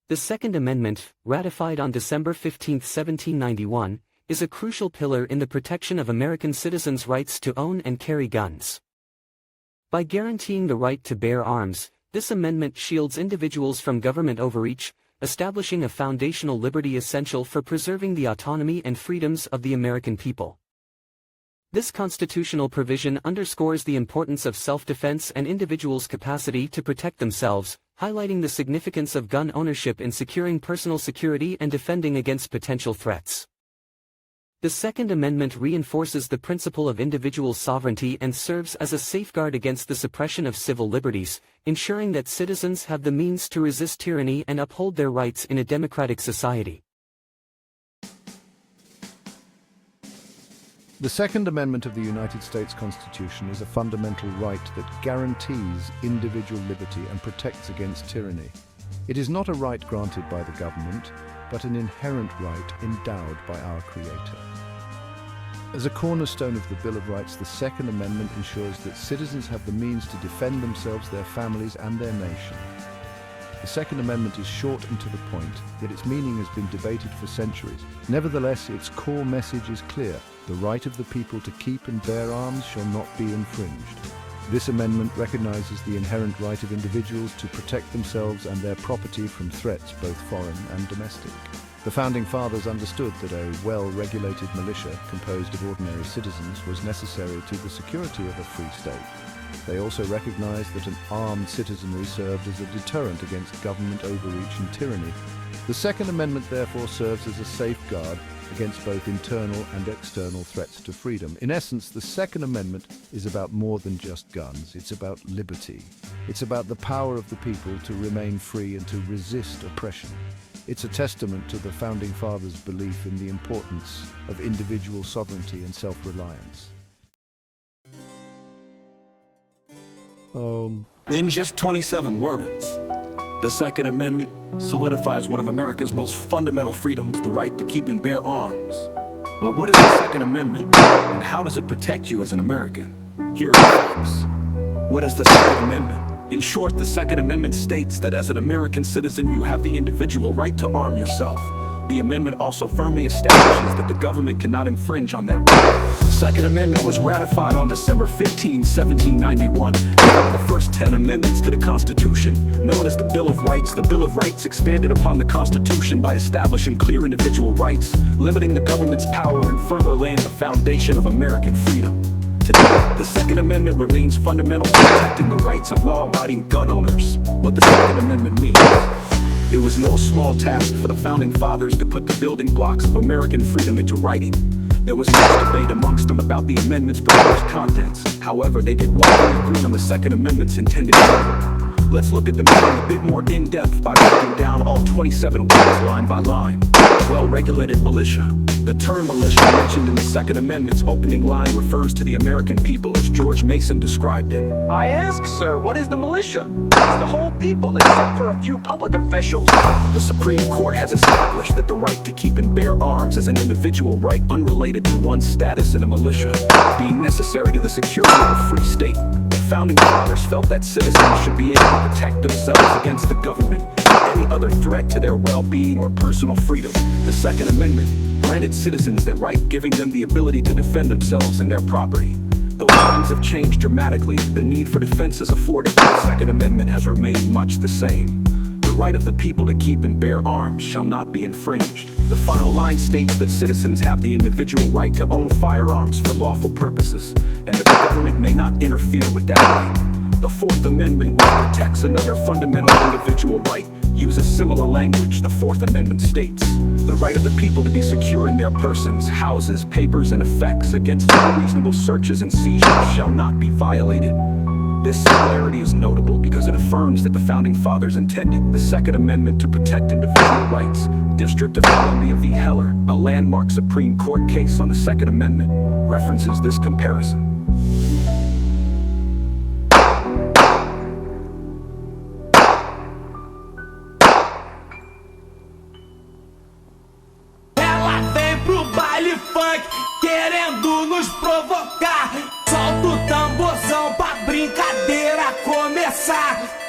The Second Amendment, ratified on December 15, 1791, is a crucial pillar in the protection of American citizens' rights to own and carry guns. By guaranteeing the right to bear arms, this amendment shields individuals from government overreach, establishing a foundational liberty essential for preserving the autonomy and freedoms of the American people. This constitutional provision underscores the importance of self-defense and individuals' capacity to protect themselves, highlighting the significance of gun ownership in securing personal security and defending against potential threats. The Second Amendment reinforces the principle of individual sovereignty and serves as a safeguard against the suppression of civil liberties, ensuring that citizens have the means to resist tyranny and uphold their rights in a democratic society. The Second Amendment of the United States Constitution is a fundamental right that guarantees individual liberty and protects against tyranny. It is not a right granted by the government, but an inherent right endowed by our Creator. As a cornerstone of the Bill of Rights, the Second Amendment ensures that citizens have the means to defend themselves, their families, and their nation. The Second Amendment is short and to the point, yet its meaning has been debated for centuries. Nevertheless, its core message is clear. The right of the people to keep and bear arms shall not be infringed. This amendment recognizes the inherent right of individuals to protect themselves and their property from threats, both foreign and domestic. The Founding Fathers understood that a well-regulated militia composed of ordinary citizens was necessary to the security of a free state. They also recognized that an armed citizenry served as a deterrent against government overreach and tyranny. The Second Amendment therefore serves as a safeguard against both internal and external threats to freedom. In essence, the Second Amendment is about more than just guns. It's about liberty. It's about the power of the people to remain free and to resist oppression. It's a testament to the Founding Fathers' belief in the importance of individual sovereignty and self-reliance. In just 27 words, the Second Amendment solidifies one of America's most fundamental freedoms, the right to keep and bear arms. But what is the Second Amendment, and how does it protect you as an American? Here are the facts. What is the Second Amendment? In short, the Second Amendment states that as an American citizen, you have the individual right to arm yourself. The amendment also firmly establishes that the government cannot infringe on that right. The Second Amendment was ratified on December 15, 1791, and one of the first 10 amendments to the Constitution, known as the Bill of Rights. The Bill of Rights expanded upon the Constitution by establishing clear individual rights, limiting the government's power, and further laying the foundation of American freedom. Today, the Second Amendment remains fundamental to protecting the rights of law-abiding gun owners. What the Second Amendment means. It was no small task for the Founding Fathers to put the building blocks of American freedom into writing. There was much debate amongst them about the amendment's proposed contents. However, they did widely agree on the Second Amendment's intended purpose. Let's look at the meaning a bit more in-depth by breaking down all 27 words line by line. Well-regulated militia. The term militia mentioned in the Second Amendment's opening line refers to the American people as George Mason described it. I ask, sir, what is the militia? It's the whole people except for a few public officials. The Supreme Court has established that the right to keep and bear arms is an individual right unrelated to one's status in a militia, being necessary to the security of a free state. The Founding Fathers felt that citizens should be able to protect themselves against the government and any other threat to their well-being or personal freedom. The Second Amendment granted citizens that right, giving them the ability to defend themselves and their property. Though times have changed dramatically, the need for defense as afforded by the Second Amendment has remained much the same. The right of the people to keep and bear arms shall not be infringed. The final line states that citizens have the individual right to own firearms for lawful purposes, and that the government may not interfere with that right. The Fourth Amendment, which protects another fundamental individual right, uses similar language. The Fourth Amendment states, the right of the people to be secure in their persons, houses, papers, and effects against unreasonable searches and seizures shall not be violated. This similarity is notable because it affirms that the Founding Fathers intended the Second Amendment to protect individual rights. District of Columbia v. Heller, a landmark Supreme Court case on the Second Amendment, references this comparison. Querendo nos provocar, solta o tamborzão pra brincadeira começar.